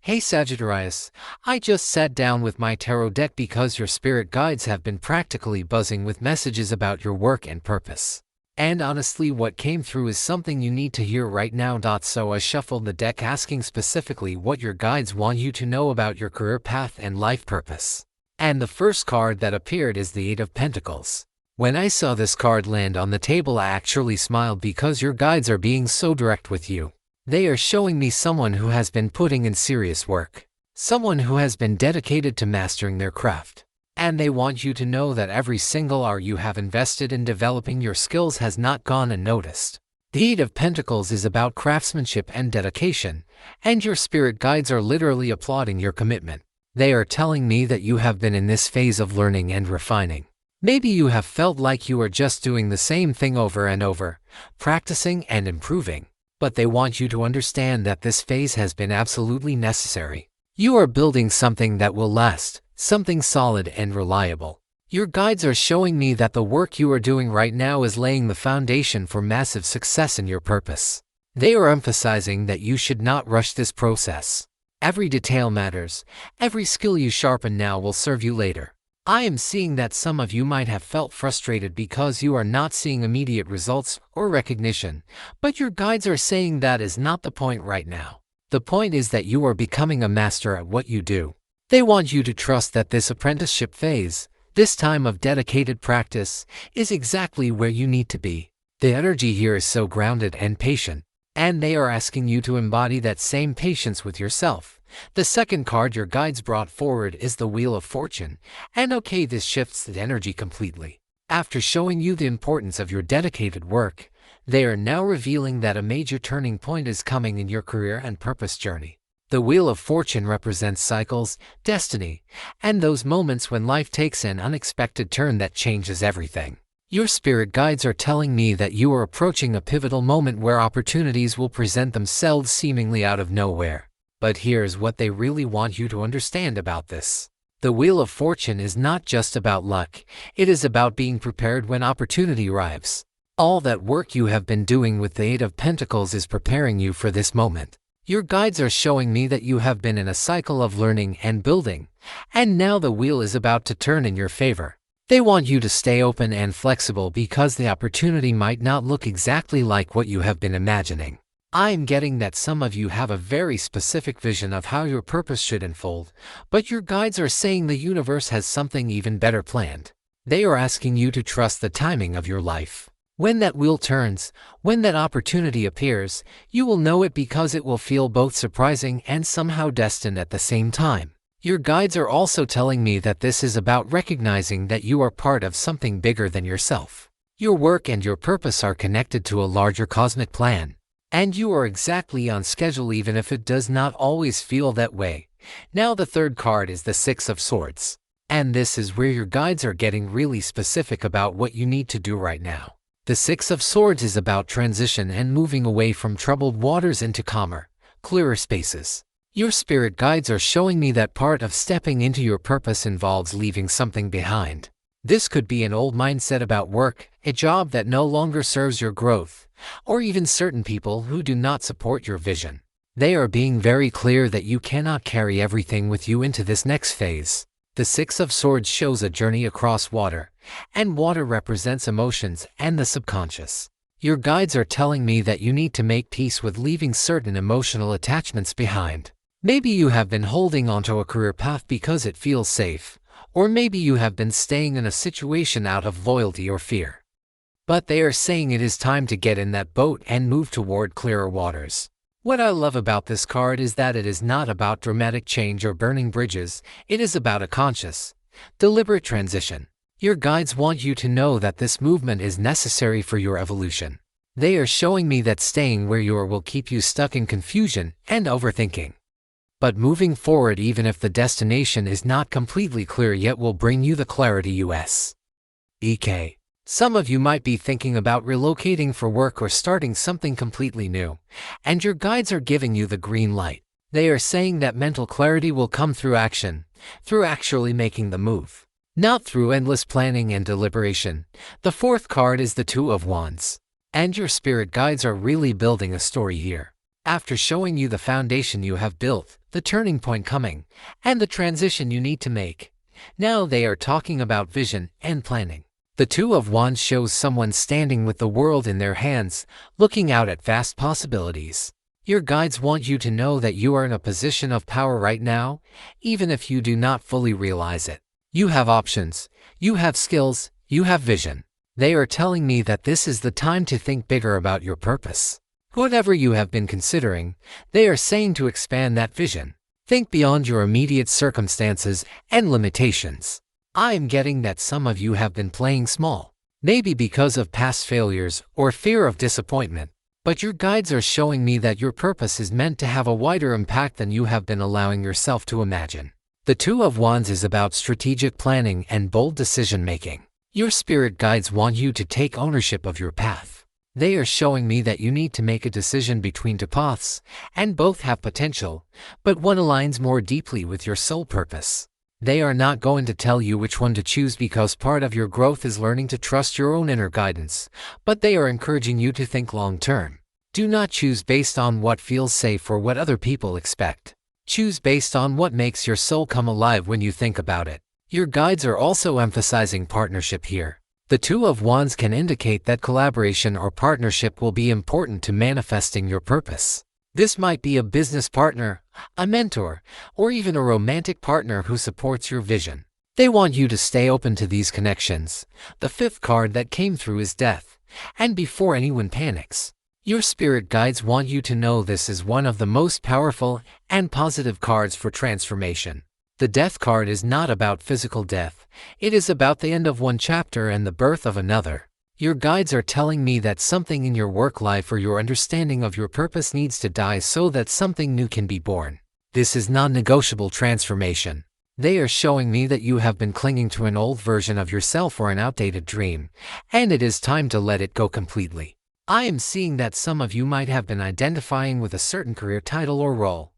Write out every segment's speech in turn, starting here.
Hey Sagittarius, I just sat down with my tarot deck because your spirit guides have been practically buzzing with messages about your work and purpose. And honestly, what came through is something you need to hear right now. So I shuffled the deck asking specifically what your guides want you to know about your career path and life purpose. And the first card that appeared is the Eight of Pentacles. When I saw this card land on the table, I actually smiled because your guides are being so direct with you. They are showing me someone who has been putting in serious work, someone who has been dedicated to mastering their craft. And they want you to know that every single hour you have invested in developing your skills has not gone unnoticed. The Eight of Pentacles is about craftsmanship and dedication, and your spirit guides are literally applauding your commitment. They are telling me that you have been in this phase of learning and refining. Maybe you have felt like you are just doing the same thing over and over, practicing and improving. But they want you to understand that this phase has been absolutely necessary. You are building something that will last, something solid and reliable. Your guides are showing me that the work you are doing right now is laying the foundation for massive success in your purpose. They are emphasizing that you should not rush this process. Every detail matters. Every skill you sharpen now will serve you later. I am seeing that some of you might have felt frustrated because you are not seeing immediate results or recognition, but your guides are saying that is not the point right now. The point is that you are becoming a master at what you do. They want you to trust that this apprenticeship phase, this time of dedicated practice, is exactly where you need to be. The energy here is so grounded and patient, and they are asking you to embody that same patience with yourself. The second card your guides brought forward is the Wheel of Fortune, and okay, this shifts the energy completely. After showing you the importance of your dedicated work, they are now revealing that a major turning point is coming in your career and purpose journey. The Wheel of Fortune represents cycles, destiny, and those moments when life takes an unexpected turn that changes everything. Your spirit guides are telling me that you are approaching a pivotal moment where opportunities will present themselves seemingly out of nowhere. But here's what they really want you to understand about this. The Wheel of Fortune is not just about luck, it is about being prepared when opportunity arrives. All that work you have been doing with the Eight of Pentacles is preparing you for this moment. Your guides are showing me that you have been in a cycle of learning and building, and now the wheel is about to turn in your favor. They want you to stay open and flexible because the opportunity might not look exactly like what you have been imagining. I'm getting that some of you have a very specific vision of how your purpose should unfold, but your guides are saying the universe has something even better planned. They are asking you to trust the timing of your life. When that wheel turns, when that opportunity appears, you will know it because it will feel both surprising and somehow destined at the same time. Your guides are also telling me that this is about recognizing that you are part of something bigger than yourself. Your work and your purpose are connected to a larger cosmic plan. And you are exactly on schedule even if it does not always feel that way. Now the third card is the Six of Swords. And this is where your guides are getting really specific about what you need to do right now. The Six of Swords is about transition and moving away from troubled waters into calmer, clearer spaces. Your spirit guides are showing me that part of stepping into your purpose involves leaving something behind. This could be an old mindset about work, a job that no longer serves your growth, or even certain people who do not support your vision. They are being very clear that you cannot carry everything with you into this next phase. The Six of Swords shows a journey across water, and water represents emotions and the subconscious. Your guides are telling me that you need to make peace with leaving certain emotional attachments behind. Maybe you have been holding onto a career path because it feels safe, or maybe you have been staying in a situation out of loyalty or fear. But they are saying it is time to get in that boat and move toward clearer waters. What I love about this card is that it is not about dramatic change or burning bridges, it is about a conscious, deliberate transition. Your guides want you to know that this movement is necessary for your evolution. They are showing me that staying where you are will keep you stuck in confusion and overthinking. But moving forward, even if the destination is not completely clear yet, will bring you the clarity you seek. Some of you might be thinking about relocating for work or starting something completely new, and your guides are giving you the green light. They are saying that mental clarity will come through action, through actually making the move, not through endless planning and deliberation. The fourth card is the Two of Wands, and your spirit guides are really building a story here. After showing you the foundation you have built, the turning point coming, and the transition you need to make, now they are talking about vision and planning. The Two of Wands shows someone standing with the world in their hands, looking out at vast possibilities. Your guides want you to know that you are in a position of power right now, even if you do not fully realize it. You have options, you have skills, you have vision. They are telling me that this is the time to think bigger about your purpose. Whatever you have been considering, they are saying to expand that vision. Think beyond your immediate circumstances and limitations. I am getting that some of you have been playing small, maybe because of past failures or fear of disappointment. But your guides are showing me that your purpose is meant to have a wider impact than you have been allowing yourself to imagine. The Two of Wands is about strategic planning and bold decision-making. Your spirit guides want you to take ownership of your path. They are showing me that you need to make a decision between two paths, and both have potential, but one aligns more deeply with your soul purpose. They are not going to tell you which one to choose because part of your growth is learning to trust your own inner guidance, but they are encouraging you to think long-term. Do not choose based on what feels safe or what other people expect. Choose based on what makes your soul come alive when you think about it. Your guides are also emphasizing partnership here. The Two of Wands can indicate that collaboration or partnership will be important to manifesting your purpose. This might be a business partner, a mentor, or even a romantic partner who supports your vision. They want you to stay open to these connections. The fifth card that came through is death, and before anyone panics. Your spirit guides want you to know this is one of the most powerful and positive cards for transformation. The death card is not about physical death, it is about the end of one chapter and the birth of another. Your guides are telling me that something in your work life or your understanding of your purpose needs to die so that something new can be born. This is non-negotiable transformation. They are showing me that you have been clinging to an old version of yourself or an outdated dream, and it is time to let it go completely. I am seeing that some of you might have been identifying with a certain career title or role,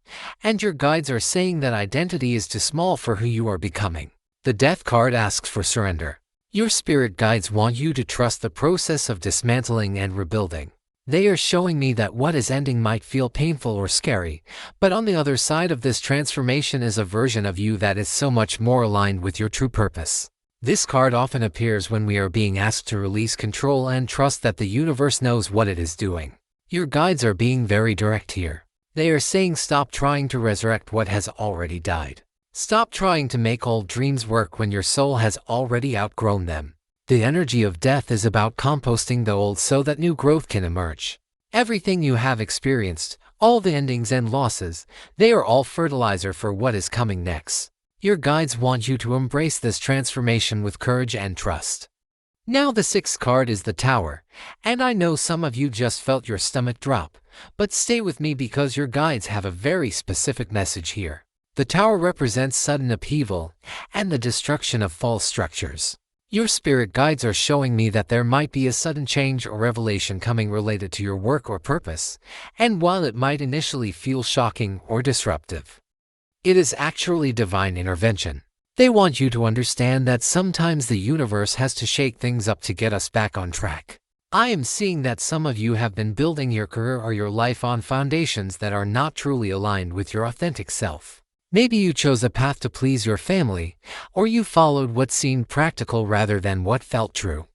and your guides are saying that identity is too small for who you are becoming. The death card asks for surrender. Your spirit guides want you to trust the process of dismantling and rebuilding. They are showing me that what is ending might feel painful or scary, but on the other side of this transformation is a version of you that is so much more aligned with your true purpose. This card often appears when we are being asked to release control and trust that the universe knows what it is doing. Your guides are being very direct here. They are saying stop trying to resurrect what has already died. Stop trying to make old dreams work when your soul has already outgrown them. The energy of death is about composting the old so that new growth can emerge. Everything you have experienced, all the endings and losses, they are all fertilizer for what is coming next. Your guides want you to embrace this transformation with courage and trust. Now the sixth card is the Tower, and I know some of you just felt your stomach drop, but stay with me because your guides have a very specific message here. The Tower represents sudden upheaval and the destruction of false structures. Your spirit guides are showing me that there might be a sudden change or revelation coming related to your work or purpose, and while it might initially feel shocking or disruptive, it is actually divine intervention. They want you to understand that sometimes the universe has to shake things up to get us back on track. I am seeing that some of you have been building your career or your life on foundations that are not truly aligned with your authentic self. Maybe you chose a path to please your family, or you followed what seemed practical rather than what felt true.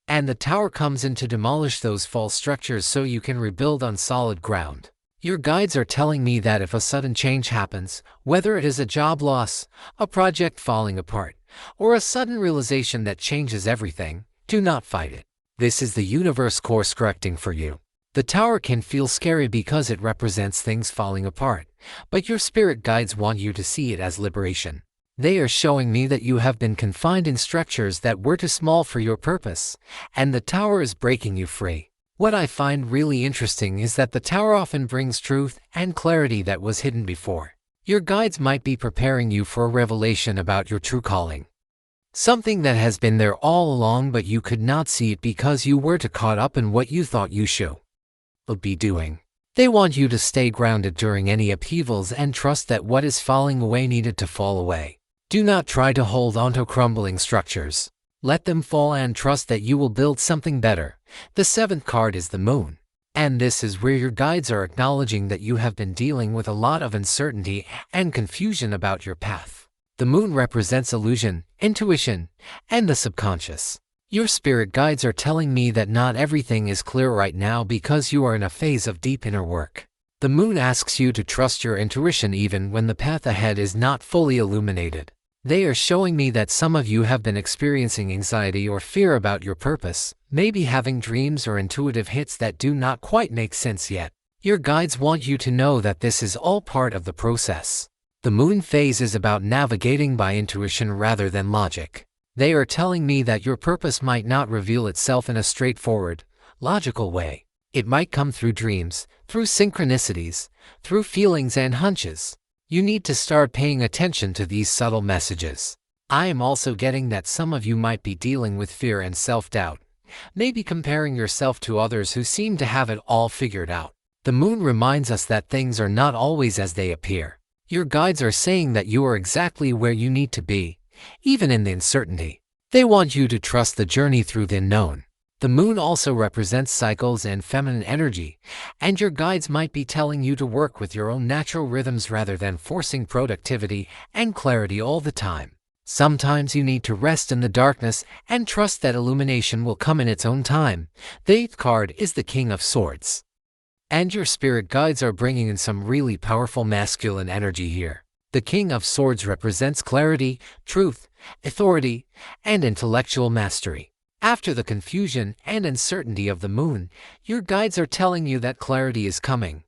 And the Tower comes in to demolish those false structures so you can rebuild on solid ground. Your guides are telling me that if a sudden change happens, whether it is a job loss, a project falling apart, or a sudden realization that changes everything, do not fight it. This is the universe course correcting for you. The Tower can feel scary because it represents things falling apart, but your spirit guides want you to see it as liberation. They are showing me that you have been confined in structures that were too small for your purpose, and the Tower is breaking you free. What I find really interesting is that the Tower often brings truth and clarity that was hidden before. Your guides might be preparing you for a revelation about your true calling. Something that has been there all along but you could not see it because you were too caught up in what you thought you should be doing. They want you to stay grounded during any upheavals and trust that what is falling away needed to fall away. Do not try to hold onto crumbling structures. Let them fall and trust that you will build something better. The seventh card is the Moon. And this is where your guides are acknowledging that you have been dealing with a lot of uncertainty and confusion about your path. The moon represents illusion, intuition, and the subconscious. Your spirit guides are telling me that not everything is clear right now because you are in a phase of deep inner work. The moon asks you to trust your intuition even when the path ahead is not fully illuminated. They are showing me that some of you have been experiencing anxiety or fear about your purpose, maybe having dreams or intuitive hits that do not quite make sense yet. Your guides want you to know that this is all part of the process. The moon phase is about navigating by intuition rather than logic. They are telling me that your purpose might not reveal itself in a straightforward, logical way. It might come through dreams, through synchronicities, through feelings and hunches. You need to start paying attention to these subtle messages. I am also getting that some of you might be dealing with fear and self-doubt, maybe comparing yourself to others who seem to have it all figured out. The moon reminds us that things are not always as they appear. Your guides are saying that you are exactly where you need to be, even in the uncertainty. They want you to trust the journey through the unknown. The moon also represents cycles and feminine energy, and your guides might be telling you to work with your own natural rhythms rather than forcing productivity and clarity all the time. Sometimes you need to rest in the darkness and trust that illumination will come in its own time. The 8th card is the King of Swords. And your spirit guides are bringing in some really powerful masculine energy here. The King of Swords represents clarity, truth, authority, and intellectual mastery. After the confusion and uncertainty of the moon, your guides are telling you that clarity is coming,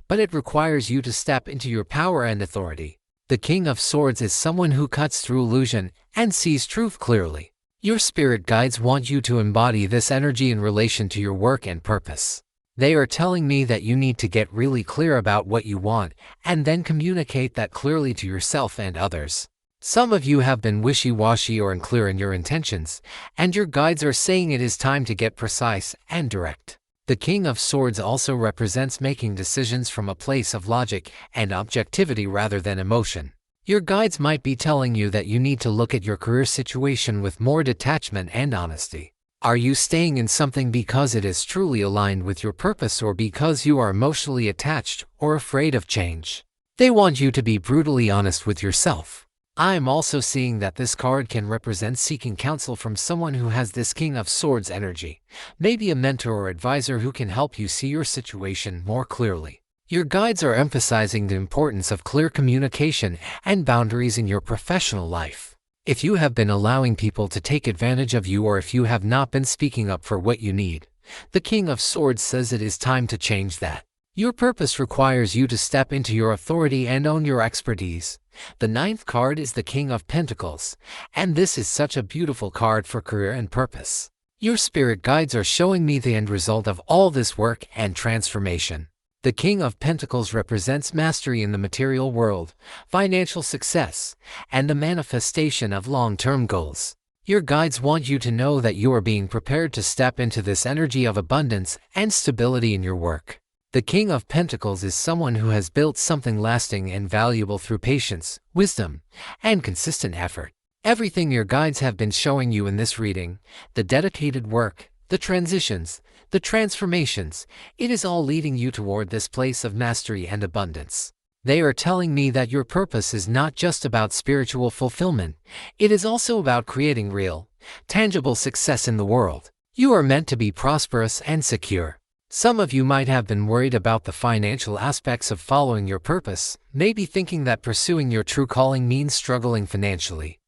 but it requires you to step into your power and authority. The King of Swords is someone who cuts through illusion and sees truth clearly. Your spirit guides want you to embody this energy in relation to your work and purpose. They are telling me that you need to get really clear about what you want and then communicate that clearly to yourself and others. Some of you have been wishy-washy or unclear in your intentions, and your guides are saying it is time to get precise and direct. The King of Swords also represents making decisions from a place of logic and objectivity rather than emotion. Your guides might be telling you that you need to look at your career situation with more detachment and honesty. Are you staying in something because it is truly aligned with your purpose or because you are emotionally attached or afraid of change? They want you to be brutally honest with yourself. I am also seeing that this card can represent seeking counsel from someone who has this King of Swords energy, maybe a mentor or advisor who can help you see your situation more clearly. Your guides are emphasizing the importance of clear communication and boundaries in your professional life. If you have been allowing people to take advantage of you or if you have not been speaking up for what you need, the King of Swords says it is time to change that. Your purpose requires you to step into your authority and own your expertise. The 9th card is the King of Pentacles, and this is such a beautiful card for career and purpose. Your spirit guides are showing me the end result of all this work and transformation. The King of Pentacles represents mastery in the material world, financial success, and the manifestation of long-term goals. Your guides want you to know that you are being prepared to step into this energy of abundance and stability in your work. The King of Pentacles is someone who has built something lasting and valuable through patience, wisdom, and consistent effort. Everything your guides have been showing you in this reading, the dedicated work, the transitions, the transformations, it is all leading you toward this place of mastery and abundance. They are telling me that your purpose is not just about spiritual fulfillment, it is also about creating real, tangible success in the world. You are meant to be prosperous and secure. Some of you might have been worried about the financial aspects of following your purpose, maybe thinking that pursuing your true calling means struggling financially.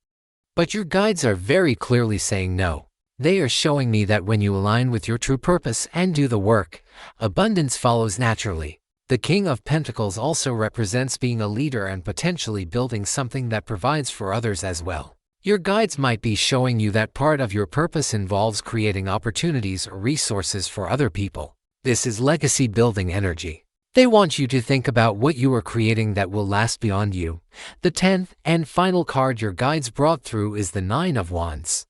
But your guides are very clearly saying no. They are showing me that when you align with your true purpose and do the work, abundance follows naturally. The King of Pentacles also represents being a leader and potentially building something that provides for others as well. Your guides might be showing you that part of your purpose involves creating opportunities or resources for other people. This is legacy building energy. They want you to think about what you are creating that will last beyond you. The 10th and final card your guides brought through is the 9 of Wands.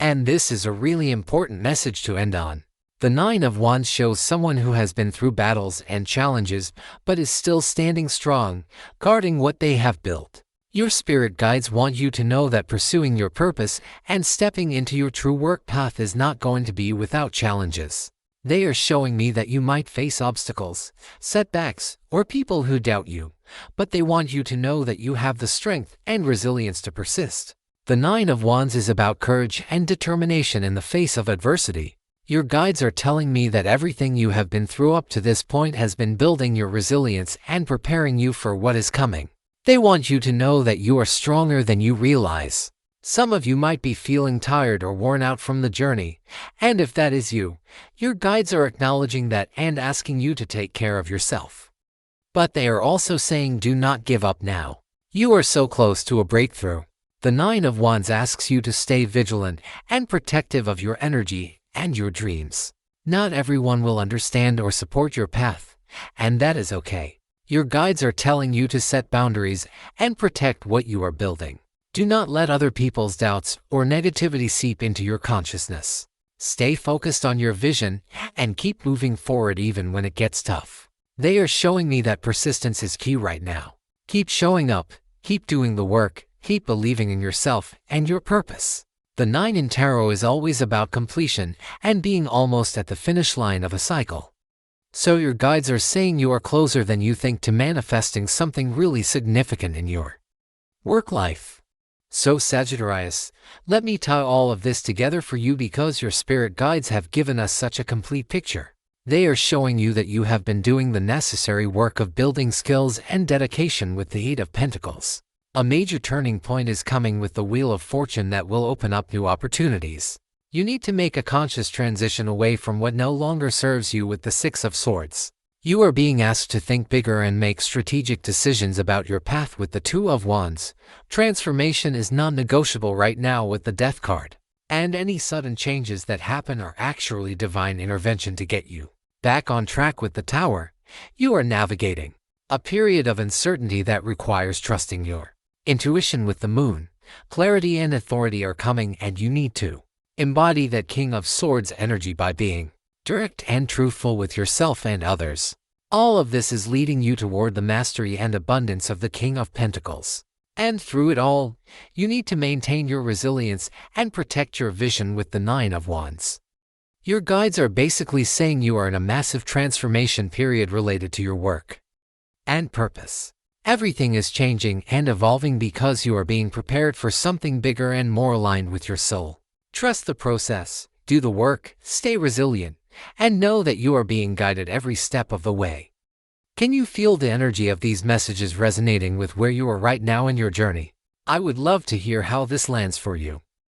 And this is a really important message to end on. The 9 of Wands shows someone who has been through battles and challenges but is still standing strong, guarding what they have built. Your spirit guides want you to know that pursuing your purpose and stepping into your true work path is not going to be without challenges. They are showing me that you might face obstacles, setbacks, or people who doubt you, but they want you to know that you have the strength and resilience to persist. The Nine of Wands is about courage and determination in the face of adversity. Your guides are telling me that everything you have been through up to this point has been building your resilience and preparing you for what is coming. They want you to know that you are stronger than you realize. Some of you might be feeling tired or worn out from the journey, and if that is you, your guides are acknowledging that and asking you to take care of yourself. But they are also saying do not give up now. You are so close to a breakthrough. The Nine of Wands asks you to stay vigilant and protective of your energy and your dreams. Not everyone will understand or support your path, and that is okay. Your guides are telling you to set boundaries and protect what you are building. Do not let other people's doubts or negativity seep into your consciousness. Stay focused on your vision and keep moving forward even when it gets tough. They are showing me that persistence is key right now. Keep showing up, keep doing the work, keep believing in yourself and your purpose. The Nine in Tarot is always about completion and being almost at the finish line of a cycle. So your guides are saying you are closer than you think to manifesting something really significant in your work life. So Sagittarius, let me tie all of this together for you because your spirit guides have given us such a complete picture. They are showing you that you have been doing the necessary work of building skills and dedication with the Eight of Pentacles. A major turning point is coming with the Wheel of Fortune that will open up new opportunities. You need to make a conscious transition away from what no longer serves you with the Six of Swords. You are being asked to think bigger and make strategic decisions about your path with the Two of Wands. Transformation is non-negotiable right now with the Death card. And any sudden changes that happen are actually divine intervention to get you back on track with the Tower. You are navigating a period of uncertainty that requires trusting your intuition with the Moon. Clarity and authority are coming and you need to embody that King of Swords energy by being direct and truthful with yourself and others. All of this is leading you toward the mastery and abundance of the King of Pentacles. And through it all, you need to maintain your resilience and protect your vision with the Nine of Wands. Your guides are basically saying you are in a massive transformation period related to your work and purpose. Everything is changing and evolving because you are being prepared for something bigger and more aligned with your soul. Trust the process, do the work, stay resilient, and know that you are being guided every step of the way. Can you feel the energy of these messages resonating with where you are right now in your journey? I would love to hear how this lands for you.